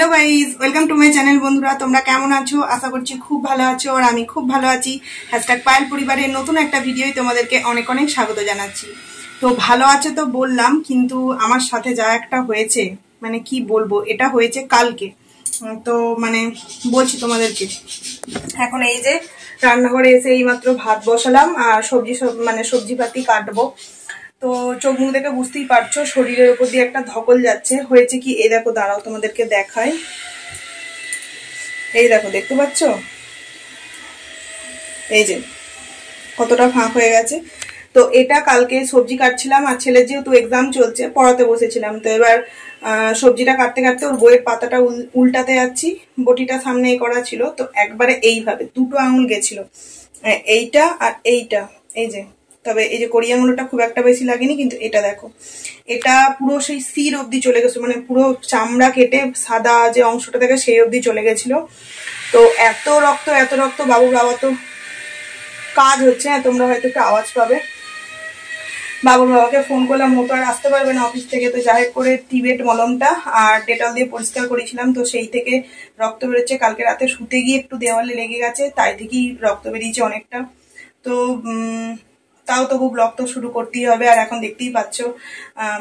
Hello guys welcome to my channel बंधुरा তোমরা কেমন আছো আশা করছি খুব ভালো আছো আর আমি খুব ভালো আছি #পায়েল পরিবারের নতুন একটা ভিডিওই তোমাদেরকে অনেক অনেক স্বাগত জানাচ্ছি। তো ভালো আছে তো বললাম, কিন্তু আমার সাথে যা একটা হয়েছে মানে কি বলবো, এটা হয়েছে কালকে। তো মানে বলছি তোমাদেরকে, এখন এই যে রান্নাঘরে এসে এইমাত্র ভাত বসালাম আর সবজি পাতি কাটবো। তো চোখ মুখ দেখে বুঝতেই পারছো শরীরের উপর দিয়ে একটা ধকল যাচ্ছে। হয়েছে কি, এই দেখো, দাঁড়াও তোমাদেরকে দেখাই। এই দেখো, দেখতে পাচ্ছ এই যে কতটা ফাঁক হয়ে গেছে। তো এটা কালকে সবজি কাটছিলাম আর ছেলের যেহেতু এক্সাম চলছে পড়াতে বসেছিলাম, তো এবার সবজিটা কাটতে কাটতে ওর বইয়ের পাতাটা উল্টাতে যাচ্ছি, বটিটা সামনে করা ছিল, তো একবারে এইভাবে দুটো আঙুল গেছিল, এইটা আর এইটা, এই যে। তবে এই যে কড়ি আঙুলটা খুব একটা বেশি লাগেনি, কিন্তু এটা দেখো, এটা পুরো সেই সির অবধি চলে গেছে, মানে পুরো চামড়া কেটে সাদা যে অংশটা থাকে সেই অবধি চলে গেছিল। তো এত রক্ত বাবুর বাবা তো কাজ হচ্ছে, তোমরা হয়তো একটু আওয়াজ পাবে। বাবুর বাবাকে ফোন করলাম, ও তো আর আসতে পারবে না অফিস থেকে, তো যাই করে টিবেট মলমটা আর ডেটল দিয়ে পরিষ্কার করেছিলাম, তো সেই থেকে রক্ত বেরোচ্ছে। কালকে রাতে শুতে গিয়ে একটু দেওয়ালে লেগে গেছে, তাই থেকেই রক্ত বেরিয়েছে অনেকটা। তো তাও তবু ব্লগ তো শুরু করতেই হবে। আর এখন দেখতেই পাচ্ছ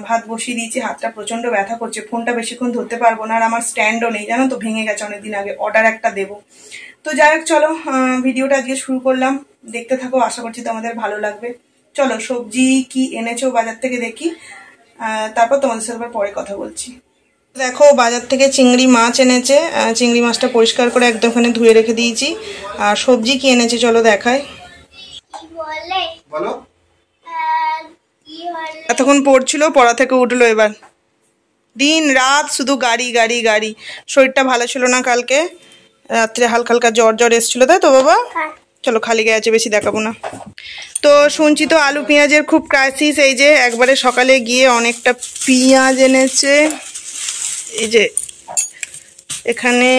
ভাত বসিয়ে দিয়েছি, হাতটা প্রচন্ড ব্যথা করছে, ফোনটা বেশিক্ষণ ধরতে পারবো না, আর আমার স্ট্যান্ডও নেই জানো তো, ভেঙে গেছে অনেকদিন আগে, অর্ডার একটা দেবো। তো যাই হোক, চলো ভিডিওটা আজকে শুরু করলাম, দেখতে থাকো, আশা করছি তোমাদের ভালো লাগবে। চলো সবজি কি এনেছো বাজার থেকে দেখি, তারপর তোমাদের সাথে পরে কথা বলছি। দেখো বাজার থেকে চিংড়ি মাছ এনেছে, চিংড়ি মাছটা পরিষ্কার করে একদমখানে ধুয়ে রেখে দিয়েছি। আর সবজি কি এনেছে চলো দেখাই। এতক্ষণ পড়ছিল, পড়া থেকে উঠলো, এবার দিন রাত শুধু গাড়ি গাড়ি গাড়ি। শরীরটা ভালো ছিল না কালকে রাত্রে, হালকা হালকা জ্বর এসেছিল, তাই তো বাবা? চলো খালি গায়ে আছে, বেশি দেখাবো না। তো শুনছি তো আলু পেঁয়াজের খুব ক্রাইসিস, এই যে একবারে সকালে গিয়ে অনেকটা পেঁয়াজ এনেছে। এই যে এখানে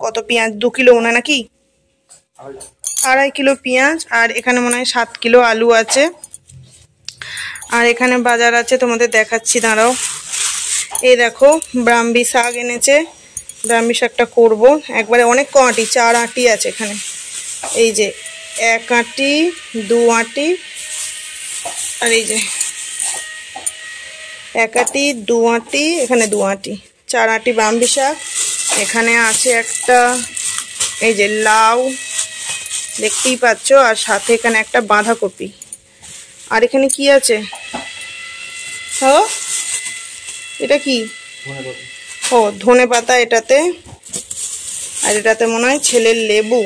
কত পেঁয়াজ, 2 কিলো মনে হয় নাকি, 2.5 কিলো পেঁয়াজ, আর এখানে মনে হয় 7 কিলো আলু আছে। আর এখানে বাজার আছে, তোমাদের দেখাচ্ছি, দাঁড়াও। এই দেখো ব্রাহ্মী শাক এনেছে, ব্রাহ্মী শাকটা করবো একবারে, অনেক আঁটি, 4 আঁটি আছে এখানে। এই যে 1 আঁটি, 2 আঁটি, আর এই যে 1 আঁটি, 2 আঁটি, এখানে 2 আঁটি, 4 আঁটি ব্রাহ্মী শাক। এখানে আছে একটা এই যে লাউ, দেখতেই পাচ্ছ, আর সাথে এখানে একটা বাঁধাকপি। আর এখানে কি আছে, হ্যাঁ এটা কি, ও ধনে পাতা এটাতে, আর এটাতে মনে হয় ছেলের লেবু,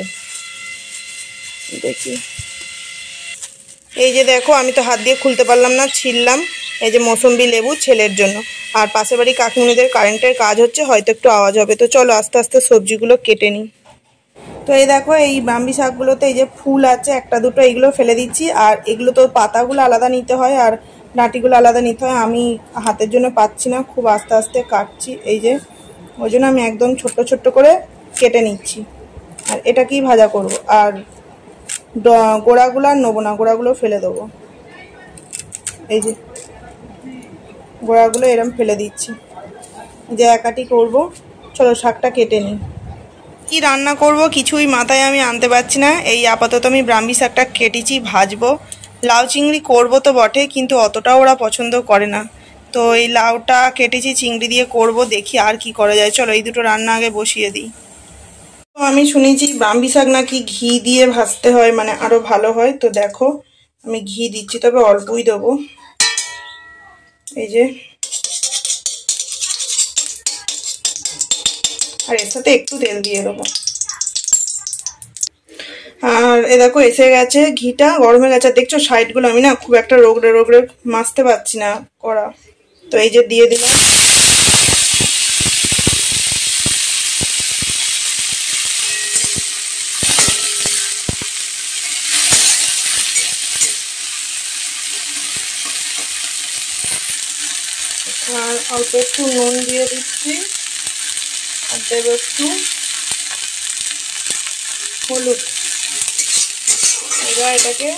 দেখি। এই যে দেখো, আমি তো হাত দিয়ে খুলতে পারলাম না, ছিললাম। এই যে মৌসুম্বি লেবু ছেলের জন্য। আর পাশের বাড়ি কাকিমুনিদের কারেন্টের কাজ হচ্ছে, হয়তো একটু আওয়াজ হবে। তো চলো আস্তে আস্তে সবজিগুলো কেটে নিই। তো এই দেখো এই ব্রাহ্মী শাকগুলোতে এই যে ফুল আছে একটা দুটো, এইগুলো ফেলে দিচ্ছি। আর এগুলো তো পাতাগুলো আলাদা নিতে হয় আর ডাঁটিগুলো আলাদা নিতে হয়, আমি হাতের জন্য পাচ্ছি না, খুব আস্তে আস্তে কাটছি। এই যে ওই জন্য আমি একদম ছোট্ট ছোট্ট করে কেটে নিচ্ছি। আর এটাকেই ভাজা করব, আর গোড়াগুলো আর নেবো না, গোড়াগুলো ফেলে দেবো। এই যে গোড়াগুলো এরম ফেলে দিচ্ছি, যে 1 আঁটি করবো। চলো শাকটা কেটে নিই। কি রান্না করব কিছুই মাথায় আমি আনতে পারছি না। এই আপাতত আমি ব্রাহ্মী শাকটা কেটেছি, ভাজবো। লাউ চিংড়ি করব তো বটে, কিন্তু অতটাও ওরা পছন্দ করে না, তো এই লাউটা কেটেছি, চিংড়ি দিয়ে করব, দেখি আর কি করা যায়। চলো এই দুটো রান্না আগে বসিয়ে দিই। তো আমি শুনেছি ব্রাহ্মী শাক নাকি ঘি দিয়ে ভাজতে হয়, মানে আরো ভালো হয়। তো দেখো আমি ঘি দিচ্ছি, তবে অল্পই দেবো। এই যে, আর এর সাথে একটু তেল দিয়ে দেবো। আর এ দেখো এসে গেছে, ঘিটা গরম হয়ে গেছে। দেখছো সাইডগুলো আমি না খুব একটা রোগড়ে রোগড়ে মাজতে পারছি না করা, তো এই যে দিয়ে দিলাম। আর অল্প একটু নুন দিয়ে দিচ্ছি, আর দেবো একটু হলুদ। এবার এটাকে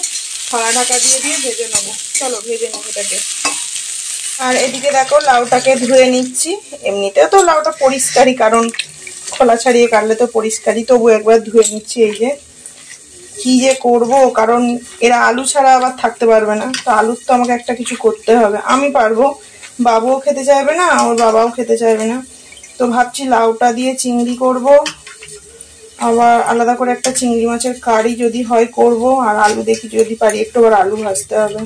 থালা ঢাকা দিয়ে দিয়ে ভেজে নেবো। চলো ভেজে নেবো এটাকে। আর এদিকে দেখো লাউটাকে ধুয়ে নিচ্ছি। এমনিতেও তো লাউটা পরিষ্কারই, কারণ খোলা ছাড়িয়ে কাটলে তো পরিষ্কারই, তবু একবার ধুয়ে নিচ্ছি। এই যে কি যে করব, কারণ এরা আলু ছাড়া আবার থাকতে পারবে না, তো আলুর তো আমাকে একটা কিছু করতে হবে। আমি পারবো, বাবুও খেতে চাইবে না, ওর বাবাও খেতে চাইবে না। তো ভাবছি লাউটা দিয়ে চিংড়ি করব, আবার আলাদা করে একটা চিংড়ি মাছের কারি যদি হয় করব, আর আলু দেখি যদি পারি একটু আবার আলু ভাজতে হবে।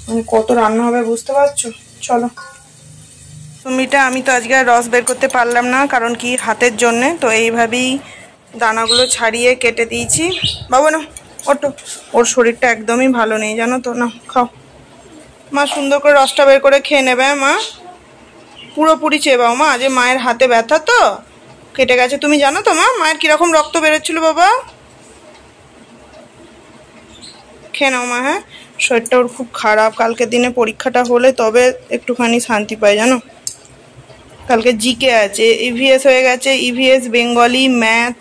মানে কত রান্না হবে বুঝতে পারছো। চলো। সুমিটা আমি তো আজকে আর রস বের করতে পারলাম না, কারণ কি হাতের জন্যে, তো এইভাবেই দানাগুলো ছাড়িয়ে কেটে দিয়েছি। বাবু না ওটো, ওর শরীরটা একদমই ভালো নেই জানো তো। না খাও মা, সুন্দর করে রসটা বের করে খেয়ে নেবে মা, পুরোপুরি চেবাও মা। যে মায়ের হাতে ব্যথা তো কেটে গেছে, তুমি জানো তো মা মায়ের কিরকম রক্ত বেরোচ্ছিল বাবা। খেয়ে নাও মা। হ্যাঁ, শরীরটা ওর খুব খারাপ, কালকের দিনে পরীক্ষাটা হলে তবে একটুখানি শান্তি পায় জানো। কালকে জিকে আছে, ইভিএস হয়ে গেছে, ইভিএস, বেঙ্গলি, ম্যাথ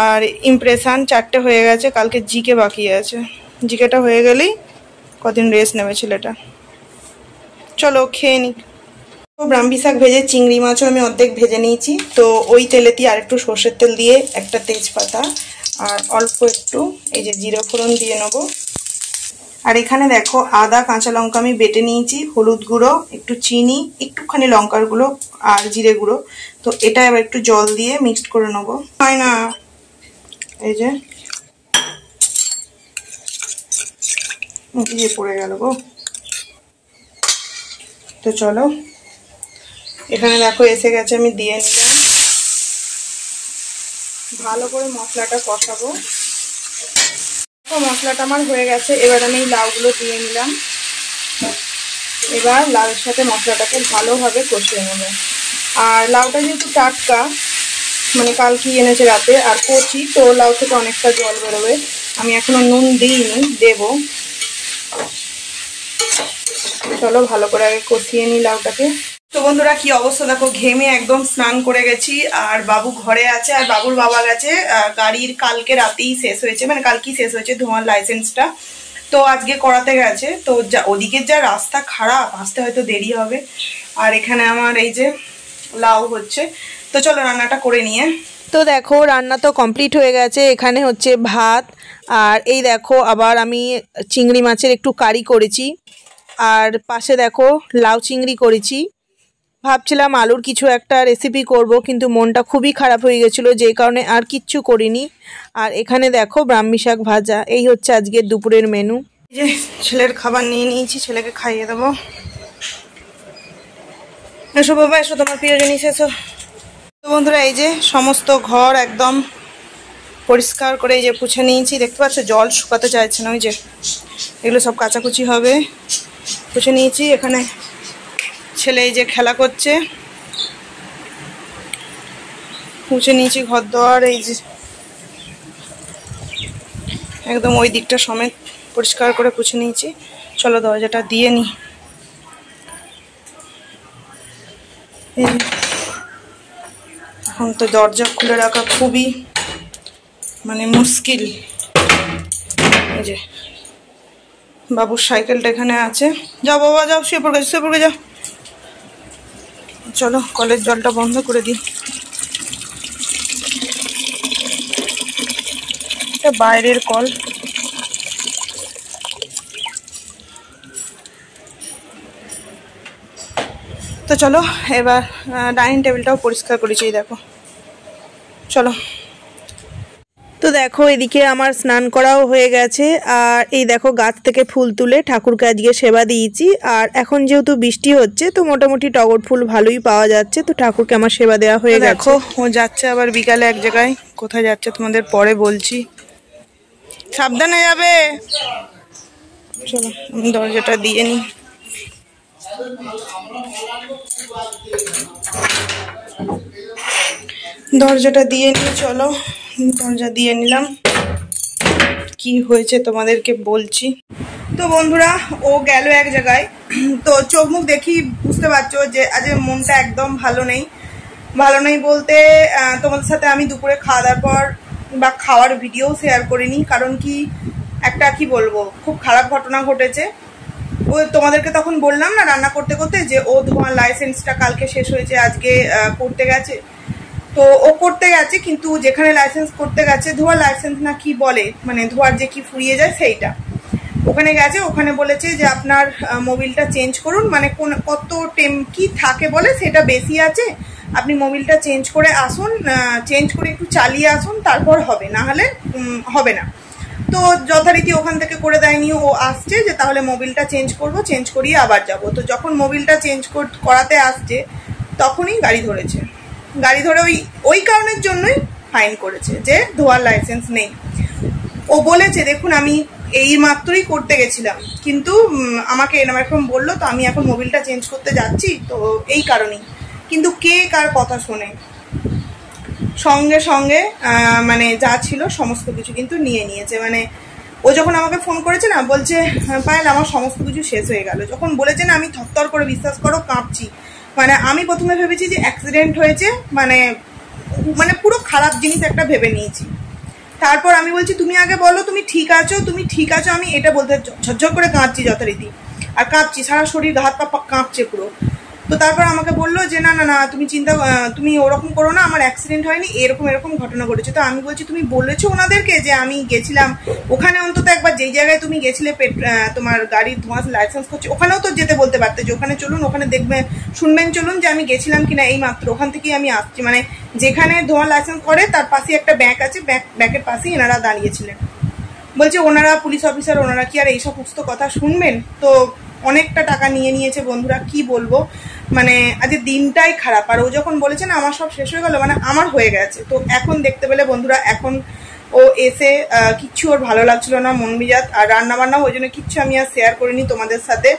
আর ইমপ্রেশন, 4টে হয়ে গেছে। কালকে জিকে বাকি আছে, জিকেটা হয়ে গেলেই কদিন রেস্ট নেবে ছেলেটা। চলো খেয়ে নি। ব্রাহ্মী শাক ভেজে চিংড়ি মাছও আমি অর্ধেক ভেজে নিয়েছি। তো ওই তেলেতে আর একটু সর্ষের তেল দিয়ে একটা তেজপাতা আর অল্প একটু এই যে জিরে ফোড়ন দিয়ে নেবো। আর এখানে দেখো আদা কাঁচা লঙ্কা আমি বেটে নিয়েছি, হলুদ গুঁড়ো, একটু চিনি, একটুখানি লঙ্কার গুঁড়ো আর জিরে গুঁড়ো। তো এটা এবার একটু জল দিয়ে মিক্সড করে নেবো। হয় না, এই যে দিয়ে পড়ে গেল গো। তো চলো, এখানে দেখো এসে গেছে, আমি দিয়ে নিলাম। ভালো করে মশলাটা কষাবো। মশলাটা আমার হয়ে গেছে, এবার আমি লাউগুলো দিয়ে নিলাম। এবার লাউর সাথে মশলাটাকে ভালোভাবে কষিয়ে নেবো। আর লাউটা যেহেতু টাটকা, মানে কালকে এনেছে রাতে, আর কচি, তো লাউ থেকে অনেকটা জল বেরোবে। আমি এখনো নুন দিইনি, দেবো। চলো ভালো করে আগে কষিয়ে নিই লাউটাকে। তো বন্ধুরা কি অবস্থা দেখো, ঘেমে একদম স্নান করে গেছি। আর বাবু ঘরে আছে, আর বাবুর বাবা গেছে গাড়ির, কালকে রাতেই শেষ হয়েছে, মানে কালকেই শেষ হয়েছে ধোঁয়ার লাইসেন্সটা। তো আজকে করাতে গেছে। তো ওদিকের যা রাস্তা খারাপ, আসতে হয়তো দেরি হবে। আর এখানে আমার এই যে লাউ হচ্ছে। তো চলো রান্নাটা করে নিয়ে। তো দেখো রান্না তো কমপ্লিট হয়ে গেছে। এখানে হচ্ছে ভাত, আর এই দেখো আবার আমি চিংড়ি মাছের একটু কারি করেছি, আর পাশে দেখো লাউ চিংড়ি করেছি। ভাবছিলাম আলুর কিছু একটা রেসিপি করব, কিন্তু মনটা খুবই খারাপ হয়ে গেছিলো, যে কারণে আর কিচ্ছু করিনি। আর এখানে দেখো ব্রাহ্মী শাক ভাজা। এই হচ্ছে আজকের দুপুরের মেনু। এই যে ছেলের খাবার নিয়ে নিয়েছি, ছেলেকে খাইয়ে দেবো। এসো বাবা এসো, তোমার প্রিয় জিনিস এসো। তো বন্ধুরা এই যে সমস্ত ঘর একদম পরিষ্কার করে এই যে পুছে নিয়েছি। দেখতে পাচ্ছ জল শুকাতে চাইছে না, ওই যে এগুলো সব কাচাকুচি হবে। পুছে নিয়েছি। এখানে ছেলে এই যে খেলা করছে, মুছে নিয়েছি ঘর দোয়ার। এই যে একদম ওই দিকটা সমেত পরিষ্কার করে পুছে নিয়েছি। চলো দরজাটা দিয়ে নি। এখন তো দরজা খুলে রাখা খুবই মানে মুশকিল। এই যে বাবুর সাইকেলটা এখানে আছে। যাও বাবা যাও, শুয়ে পড়ে শুয়ে পড়ে যাও। চলো কলের জলটা বন্ধ করে দিই। এটা বাইরের কল। তো চলো এবার ডাইনিং টেবিলটাও পরিষ্কার করেছি, দেখো। চলো। তো দেখো এদিকে আমার স্নান করাও হয়ে গেছে। আর এই দেখো গাছ থেকে ফুল তুলে ঠাকুরকে আজকে সেবা দিয়েছি। আর এখন যেহেতু বৃষ্টি হচ্ছে, তো মোটামুটি টগর ফুল ভালোই পাওয়া যাচ্ছে, তো ঠাকুরকে আমার সেবা দেওয়া হয়ে গেছে। দেখো ও যাচ্ছে আবার বিকালে এক জায়গায়। কোথায় যাচ্ছে তোমাদের পরে বলছি, সাবধানে যাবে। চলো আমি দরজাটা দিয়ে নিই। দরজাটা দিয়ে নিই। চলো দরজা দিয়ে নিলাম। কি হয়েছে তোমাদেরকে বলছি। তো বন্ধুরা ও গেল এক জায়গায়, তো চোখ মুখ দেখি বুঝতে পারছো যে আজ মনটা একদম ভালো নেই। ভালো নেই বলতে তোমাদের সাথে আমি দুপুরে খাওয়া দাওয়ার পর বা খাওয়ার ভিডিও শেয়ার করিনি, কারণ কি একটা কি বলবো, খুব খারাপ ঘটনা ঘটেছে। ও তোমাদেরকে তখন বললাম না রান্না করতে করতে যে ও ধোঁয়ার লাইসেন্সটা কালকে শেষ হয়েছে, আজকে করতে গেছে। তো ও করতে গেছে, কিন্তু যেখানে লাইসেন্স করতে গেছে, ধোঁয়ার লাইসেন্স না কি বলে, মানে ধোঁয়ার যে কি ফুরিয়ে যায় সেইটা, ওখানে গেছে। ওখানে বলেছে যে আপনার মোবিলটা চেঞ্জ করুন, মানে কত কি থাকে বলে সেটা বেশি আছে, আপনি মোবিলটা চেঞ্জ করে আসুন, চেঞ্জ করে একটু চালিয়ে আসুন, তারপর হবে, না হলে হবে না। তো যথারীতি ওখান থেকে করে দেয়নি, ও আসছে যে তাহলে মোবিলটা চেঞ্জ করব, চেঞ্জ করিয়ে আবার যাব। তো যখন মোবিলটা চেঞ্জ করাতে আসছে তখনই গাড়ি ধরেছে। গাড়ি ধরে ওই কারণের জন্যই ফাইন করেছে যে ধোয়ার লাইসেন্স নেই। ও বলেছে দেখুন আমি এই মাত্রই করতে গেছিলাম, কিন্তু আমাকে এরকম বললো, তো আমি এখন মোবিলটা চেঞ্জ করতে যাচ্ছি, তো এই কারণেই। কিন্তু কে কার কথা শোনে, সঙ্গে সঙ্গে মানে যা ছিল সমস্ত কিছু কিন্তু নিয়ে নিয়েছে। মানে ও যখন আমাকে ফোন করেছে না, বলছে পায়েল আমার সমস্ত কিছু শেষ হয়ে গেল। যখন বলেছে না আমি থরথর করে, বিশ্বাস করো কাঁপছি। মানে আমি প্রথমে ভেবেছি যে অ্যাক্সিডেন্ট হয়েছে, মানে পুরো খারাপ জিনিস একটা ভেবে নিয়েছি। তারপর আমি বলছি তুমি আগে বলো তুমি ঠিক আছো, তুমি ঠিক আছো, আমি এটা বলতে ঝরঝর করে কাঁদছি যথারীতি, আর কাঁপছি, সারা শরীর হাত পা কাঁপছে পুরো। তো তারপর আমাকে বললো যে না না না তুমি ওরকম করো না, আমার অ্যাক্সিডেন্ট হয়নি, এরকম ঘটনা ঘটেছে। তো আমি বলছি তুমি বলেছো ওনাদেরকে যে আমি গেছিলাম ওখানে, অন্তত একবার যেই জায়গায় তুমি গেছিলে তোমার গাড়ির ধোঁয়া লাইসেন্স করছে, ওখানেও তো যেতে বলতে পারতে যে ওখানে চলুন, ওখানে দেখবেন শুনবেন চলুন যে আমি গেছিলাম কিনা, এই মাত্র ওখান থেকেই আমি আসছি। মানে যেখানে ধোঁয়া লাইসেন্স করে তার পাশে একটা ব্যাংক আছে, ব্যাংকের পাশেই এনারা দাঁড়িয়েছিলেন। বলছে ওনারা পুলিশ অফিসার, ওনারা কি আর এইসব সমস্ত কথা শুনবেন? তো অনেকটা টাকা নিয়ে নিয়েছে বন্ধুরা, কি বলবো, মানে আজ দিনটাই খারাপ। আর ও যখন বলেছে না আমার সব শেষ হয়ে গেল, মানে আমার হয়ে গেছে। তো এখন দেখতে পেলে বন্ধুরা, এখন ও এসে কিচ্ছু ওর ভালো লাগছিল না, মন মেজাজ, আর রান্না বান্না ওই জন্য কিচ্ছু আমি আর শেয়ার করিনি তোমাদের সাথে।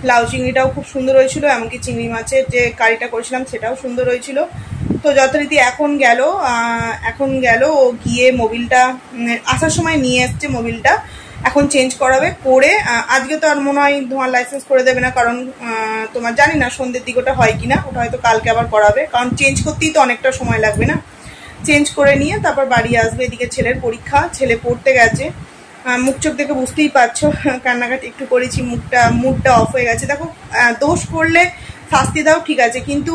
লাউ চিংড়িটাও খুব সুন্দর হয়েছিল, এমনকি চিংড়ি মাছের যে কারিটা করেছিলাম সেটাও সুন্দর হয়েছিল। তো যথারীতি এখন গেল ও গিয়ে মোবিলটা আসার সময় নিয়ে এসছে, মোবিলটা এখন চেঞ্জ করাবে, করে আজকে তো আর মনে হয় ধোঁয়ার লাইসেন্স করে দেবে না, কারণ তোমার জানি না সন্ধ্যের দিকে ওটা হয় কিনা, ওটা হয়তো কালকে আবার করাবে, কারণ চেঞ্জ করতেই তো অনেকটা সময় লাগবে না। চেঞ্জ করে নিয়ে তারপর বাড়ি আসবে। এদিকে ছেলের পরীক্ষা, ছেলে পড়তে গেছে, মুখ চোখ দেখে বুঝতেই পারছো কান্নাকাটি একটু করেছি, মুডটা অফ হয়ে গেছে। দেখো দোষ করলে শাস্তি দাও ঠিক আছে, কিন্তু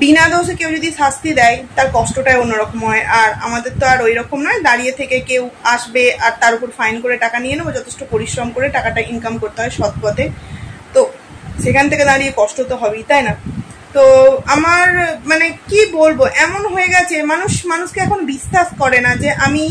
বিনা দোষে কেউ যদি শাস্তি দেয় তার কষ্টটাই অন্যরকম হয়। আর আমাদের তো আর ওই রকম নয়, দাঁড়িয়ে থেকে কেউ আসবে আর তার উপর ফাইন করে টাকা নিয়ে নেবো, যথেষ্ট পরিশ্রম করে টাকাটা ইনকাম করতে হয় সৎ পথে, তো সেখান থেকে দাঁড়িয়ে কষ্ট তো হবেই, তাই না? তো আমার মানে কি বলবো, এমন হয়ে গেছে মানুষকে এখন বিশ্বাস করে না। যে আমি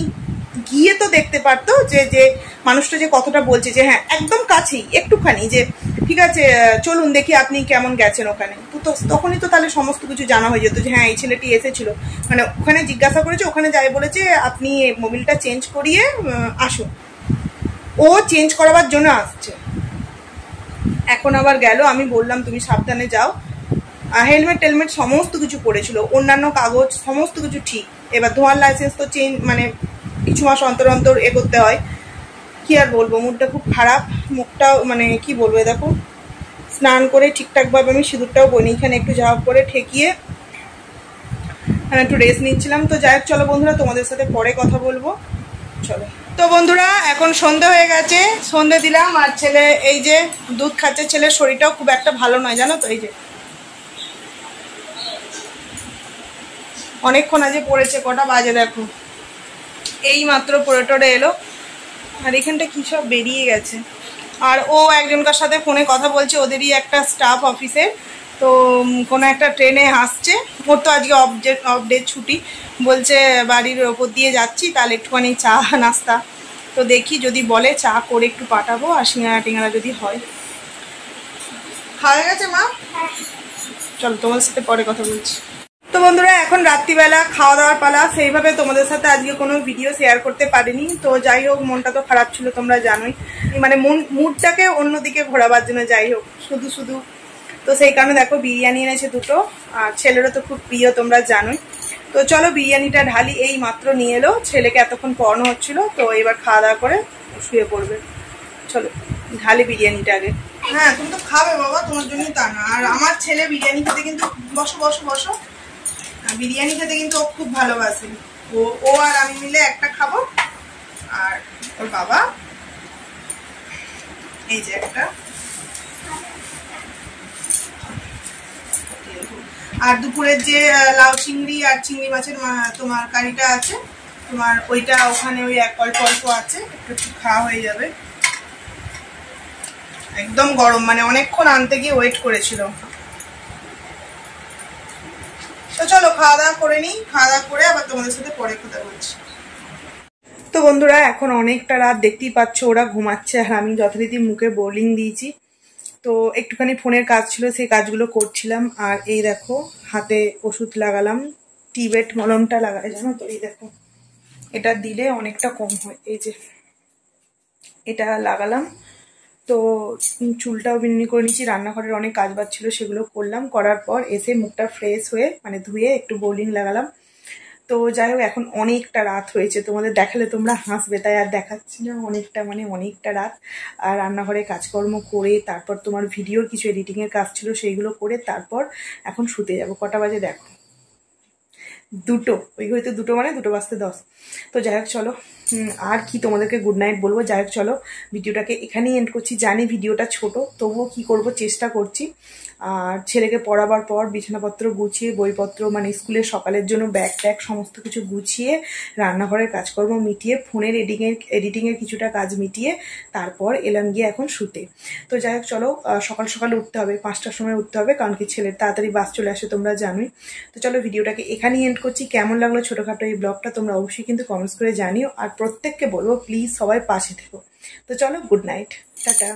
গিয়ে তো দেখতে পারতো যে মানুষটা যে কতটা বলছে, যে হ্যাঁ একদম কাছেই একটুখানি, যে ঠিক আছে চলুন দেখি আপনি কেমন গেছেন ওখানে, তো তখনই তো তাহলে সমস্ত কিছু জানা হয়ে যেত যে হ্যাঁ এই ছেলেটি এসেছিল। মানে ওখানে জিজ্ঞাসা করেছে, ওখানে যাই বলেছে আপনি মোবিলটা চেঞ্জ করিয়ে আসুন, ও চেঞ্জ করাবার জন্য আসছে। এখন আবার গেল, আমি বললাম তুমি সাবধানে যাও, হেলমেট টেলমেট সমস্ত কিছু পড়েছিল, অন্যান্য কাগজ সমস্ত কিছু ঠিক। এবার ধোঁয়ার লাইসেন্স তো চেঞ্জ মানে কিছু মাস অন্তর অন্তর করতে হয়, কি আর বলবো, মুডটা খুব খারাপ, মুখটাও মানে কি বলবো, দেখো স্নান করে ঠিকঠাকভাবে আমি সিঁদুরটাও বনি, এখানে একটু যা করে ঠেকিয়ে একটু রেস্ট নিচ্ছিলাম। তো যাই হোক চলো বন্ধুরা, তোমাদের সাথে পরে কথা বলবো, চলো। তো বন্ধুরা এখন সন্ধে হয়ে গেছে, সন্ধে দিলাম, আর ছেলে এই যে দুধ খাচ্ছে, ছেলের শরীরটাও খুব একটা ভালো নয় জানো তো, এই যে অনেকক্ষণ আজকে পড়েছে, কটা বাজে দেখো, এই মাত্র পড়ে টরে এলো, আর এখানটা কী সব বেরিয়ে গেছে। আর ও একজনকার সাথে ফোনে কথা বলছে, ওদেরই একটা স্টাফ অফিসের, তো কোনো একটা ট্রেনে আসছে, ওর তো আজকে অফ ডে ছুটি, বলছে বাড়ির ওপর দিয়ে যাচ্ছি, তাহলে একটুখানি চা নাস্তা, তো দেখি যদি বলে চা করে একটু পাঠাবো, আর সিঙ্গাড়া টিঙ্গাড়া যদি হয়। খাওয়া গেছে মা? চলো তোমাদের সাথে পরে কথা বলছি। তো বন্ধুরা এখন রাত্রিবেলা খাওয়া দাওয়ার পালা, সেইভাবে তোমাদের সাথে আজকে কোনো ভিডিও শেয়ার করতে পারিনি। তো যাই হোক মনটা তো খারাপ ছিল তোমরা জানোই, মানে মুডটাকে অন্যদিকে ঘোরাবার জন্য, যাই হোক শুধু তো সেই কারণে দেখো বিরিয়ানি এনেছে দুটো, আর ছেলেরও তো খুব প্রিয় তোমরা জানোই। তো চলো বিরিয়ানিটা ঢালি, এই মাত্র নিয়ে এলো, ছেলেকে এতক্ষণ পড়ানো হচ্ছিল, তো এবার খাওয়া দাওয়া করে শুয়ে পড়বে। চলো ঢালি বিরিয়ানিটা আগে। হ্যাঁ তুমি তো খাবে বাবা, তোমার জন্যই তা না। আর আমার ছেলে বিরিয়ানি খেতে কিন্তু, বসো বসো বসো, বিরিয়ানি খেতে কিন্তু ও খুব ভালোবাসে, ও আর আমি মিলে একটা খাবো, আর ওর বাবা এই যে একটা, আর দুপুরের যে লাউ চিংড়ি আর চিংড়ি মাছের তোমার কারিটা আছে তোমার, ওইটা ওখানে ওই অল্প অল্প আছে, একটু একটু খাওয়া হয়ে যাবে। একদম গরম, মানে অনেকক্ষণ আনতে গিয়ে ওয়েট করেছিল। তো চলো খাওয়া দাওয়া করে নিই, খাওয়া দাওয়া করে আবার তোমাদের সাথে পরে কথা বলছি। তো বন্ধুরা এখন অনেকটা রাত, দেখতেই পাচ্ছ ওরা ঘুমাচ্ছে আর আমি যথারীতি মুখে বোলিং দিয়েছি। তো একটুখানি ফোনের কাজ ছিল, সেই কাজগুলো করছিলাম। আর এই দেখো হাতে ওষুধ লাগালাম, টিবেট মলমটা লাগাই জানো তো, এই দেখো এটা দিলে অনেকটা কম হয়। এই যে এটা লাগালাম, তো চুলটাও বিনুনি করে নিয়েছি, রান্নাঘরের অনেক কাজ বাজ ছিল সেগুলো করলাম, করার পর এসে মুখটা ফ্রেশ হয়ে মানে ধুয়ে একটু বোলিং লাগালাম। তো যাই হোক এখন অনেকটা রাত হয়েছে, তোমাদের দেখালে তোমরা হাসবে তাই আর দেখাচ্ছি না। অনেকটা মানে অনেকটা রাত, আর রান্নাঘরে কাজকর্ম করে তারপর তোমার ভিডিওর কিছু এডিটিংয়ের কাজ ছিল সেইগুলো করে তারপর এখন শুতে যাব। কটা বাজে দেখো, 2টো, ওই হয়তো 2টো মানে 2:10। তো যাই হোক চলো, আর কি তোমাদেরকে গুড নাইট বলবো। যাই হোক চলো ভিডিওটাকে এখানেই এন্ড করছি। জানি ভিডিওটা ছোট, তবুও কি করব, চেষ্টা করছি। আর ছেলেকে পড়াবার পর বিছানাপত্র গুছিয়ে, বইপত্র মানে স্কুলের সকালের জন্য ব্যাগ ট্যাগ সমস্ত কিছু গুছিয়ে, রান্নাঘরের কাজকর্ম মিটিয়ে, ফোনের এডিটিংয়ের কিছুটা কাজ মিটিয়ে তারপর এলাম গিয়ে এখন শুতে। তো যাই হোক চলো, সকাল সকালে উঠতে হবে, 5টার সময় উঠতে হবে, কারণ কি ছেলের তাড়াতাড়ি বাস চলে আসে তোমরা জানোই। তো চলো ভিডিওটাকে এখানেই এন্ড করছি। কেমন লাগলো ছোটখাটো এই ব্লগটা তোমরা অবশ্যই কিন্তু কমেন্টস করে জানিও, আর প্রত্যেককে বলবো প্লিজ সবাই পাশে থেকো। তো চলো গুড নাইট, টাটা।